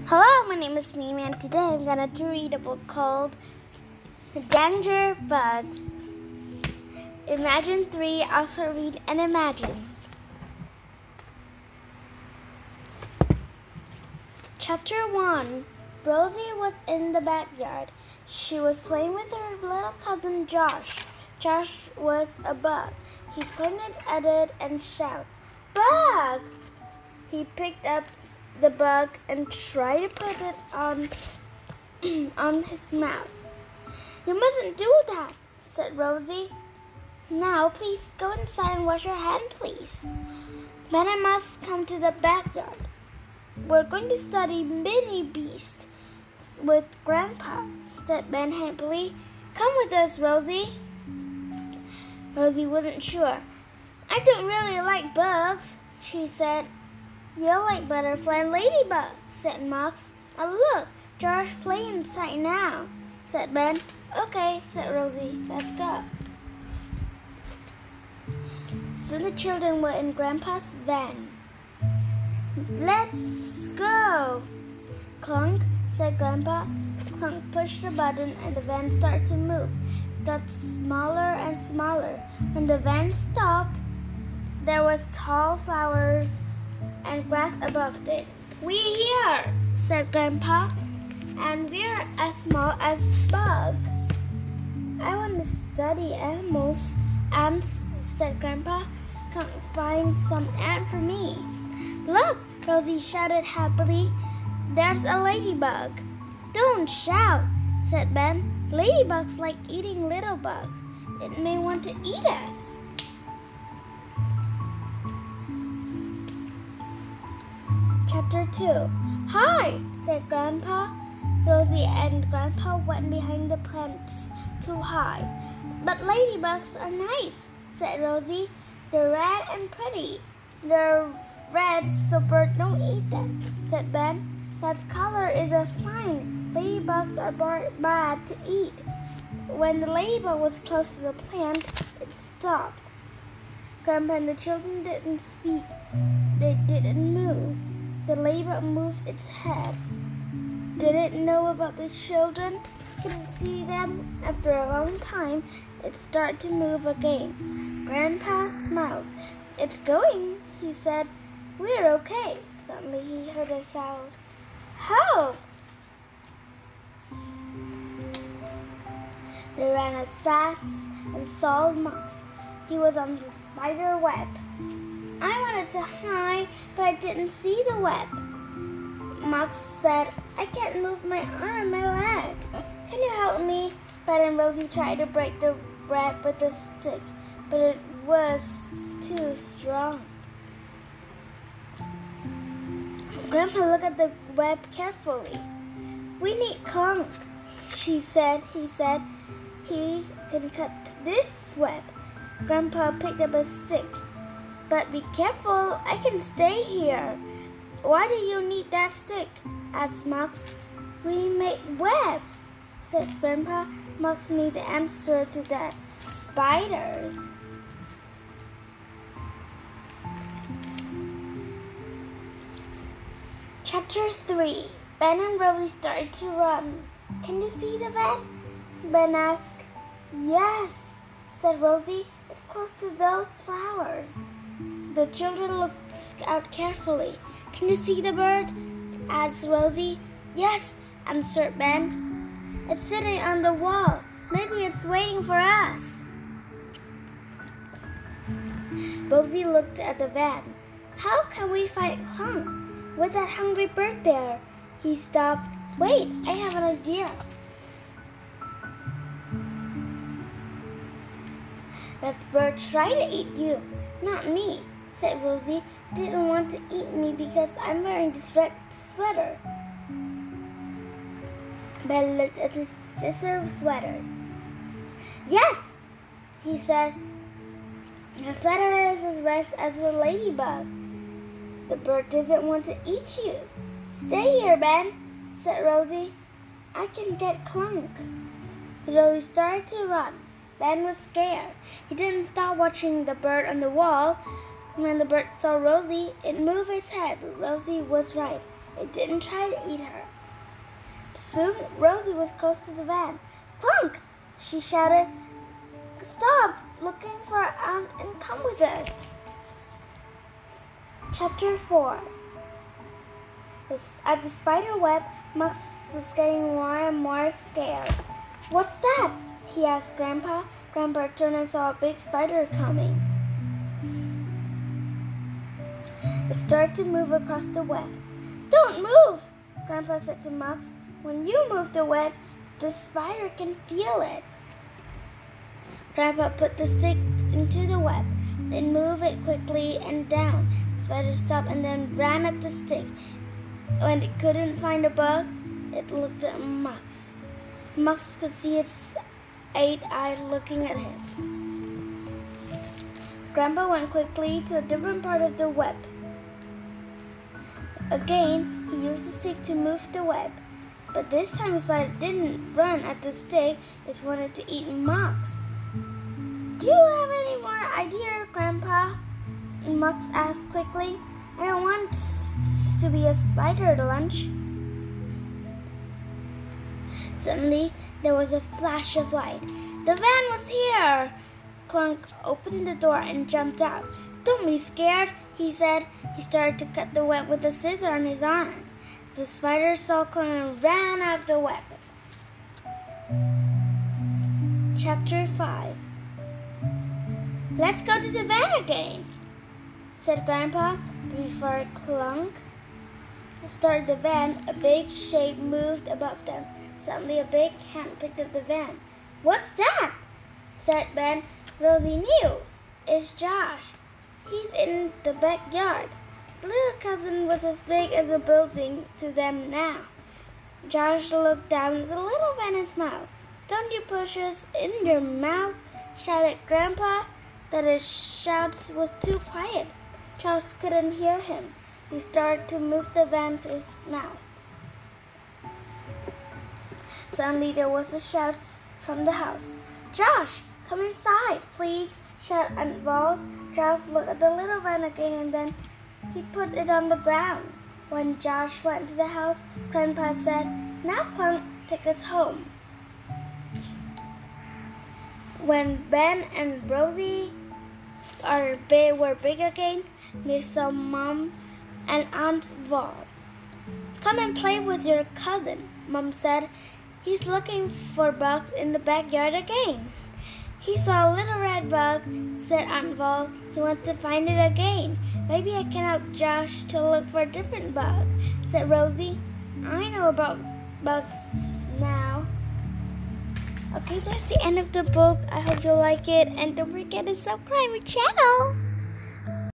Hello, my name is Mimi and today I'm going to read a book called Danger Bugs. Imagine 3, also read and imagine. Chapter 1. Rosie was in the backyard. She was playing with her little cousin Josh. Josh was a bug. He pointed at it and shouted, "Bug!" He picked up the bug and tried to put it on his mouth. "You mustn't do that," said Rosie. "Now, please go inside and wash your hand, please. Ben and must come to the backyard. We're going to study mini beasts with Grandpa," said Ben happily. "Come with us, Rosie." Rosie wasn't sure. "I don't really like bugs," she said. "You'll like butterfly and ladybugs," said Max. "Oh, look, Josh playing inside now," said Ben. "Okay," said Rosie. "Let's go." Soon the children were in Grandpa's van. "Let's go." "Clunk," said Grandpa. Clunk pushed the button and the van started to move. It got smaller and smaller. When the van stopped, there was tall flowers and grass above it. "We're here," said Grandpa, "and we're as small as bugs." "I want to study animals." "Ants," said Grandpa. "Can't find some ant for me." "Look," Rosie shouted happily. "There's a ladybug." "Don't shout," said Ben. "Ladybugs like eating little bugs. It may want to eat us." Chapter 2. "Hi," said Grandpa. Rosie and Grandpa went behind the plants to hide. "But ladybugs are nice," said Rosie. "They're red and pretty." "They're red so birds don't eat them," said Ben. "That color is a sign ladybugs are bad to eat." When the ladybug was close to the plant, it stopped. Grandpa and the children didn't speak. They didn't move. The ladybug moved its head. Did it know about the children? Could it see them? After a long time, it started to move again. Grandpa smiled. "It's going," he said. "We're okay." Suddenly he heard a sound. "Help!" They ran as fast and saw Max. He was on the spider web. "I wanted to hide, but I didn't see the web." Max said, "I can't move my arm, my leg. Can you help me?" Ben and Rosie tried to break the web with a stick, but it was too strong. Grandpa looked at the web carefully. "We need Clunk," he said. "He can cut this web." Grandpa picked up a stick. "But be careful, I can stay here." "Why do you need that stick?" asked Max. "We make webs," said Grandpa. Max knew the answer to that. Spiders. Chapter 3. Ben and Rosie started to run. "Can you see the van?" Ben asked. "Yes," said Rosie. "It's close to those flowers." The children looked out carefully. "Can you see the bird?" asked Rosie. "Yes," answered Ben. "It's sitting on the wall. Maybe it's waiting for us." Rosie looked at the van. "How can we find Clunk with that hungry bird there?" He stopped. "Wait, I have an idea." "That bird tried to eat you, not me," said Rosie. "Didn't want to eat me because I'm wearing this red sweater." Ben looked at his sister's sweater. "Yes," he said. "The sweater is as red as a ladybug. The bird doesn't want to eat you." "Stay here, Ben," said Rosie. "I can get Clunk." Rosie started to run. Ben was scared. He didn't stop watching the bird on the wall. When the bird saw Rosie, it moved its head. Rosie was right. It didn't try to eat her. Soon, Rosie was close to the van. "Clunk!" she shouted. "Stop looking for our aunt and come with us." Chapter 4. At the spider web, Max was getting more and more scared. "What's that?" he asked Grandpa. Grandpa turned and saw a big spider coming. It started to move across the web. "Don't move," Grandpa said to Max. "When you move the web, the spider can feel it." Grandpa put the stick into the web, then moved it quickly and down. The spider stopped and then ran at the stick. When it couldn't find a bug, it looked at Max. Max could see its 8 eyes looking at him. Grandpa went quickly to a different part of the web. Again, he used the stick to move the web. But this time the spider didn't run at the stick, it wanted to eat Max. "Do you have any more idea, Grandpa?" Max asked quickly. "I don't want to be a spider at lunch." Suddenly, there was a flash of light. The van was here! Clunk opened the door and jumped out. "Don't be scared," he said. He started to cut the web with a scissor on his arm. The spider saw Clunk and ran out of the web. Chapter 5. "Let's go to the van again," said Grandpa. Before Clunk started the van, a big shape moved above them. Suddenly, a big hand picked up the van. "What's that?" said Ben. Rosie knew. "It's Josh. He's in the backyard." The little cousin was as big as a building to them now. Josh looked down at the little van and smiled. "Don't you push us in your mouth," shouted Grandpa. But his shouts was too quiet. Josh couldn't hear him. He started to move the van to his mouth. Suddenly there was a shout from the house. "Josh, come inside, please," shouted Aunt Val. Josh looked at the little van again and then he put it on the ground. When Josh went to the house, Grandpa said, "Now, Clunk, take us home." When Ben and Rosie were big again, they saw Mom and Aunt Val. "Come and play with your cousin," Mom said. "He's looking for bugs in the backyard again." "He saw a little red bug," said Aunt Val. "He wants to find it again." "Maybe I can help Josh to look for a different bug," said Rosie. "I know about bugs now." Okay, that's the end of the book. I hope you like it, and don't forget to subscribe my channel.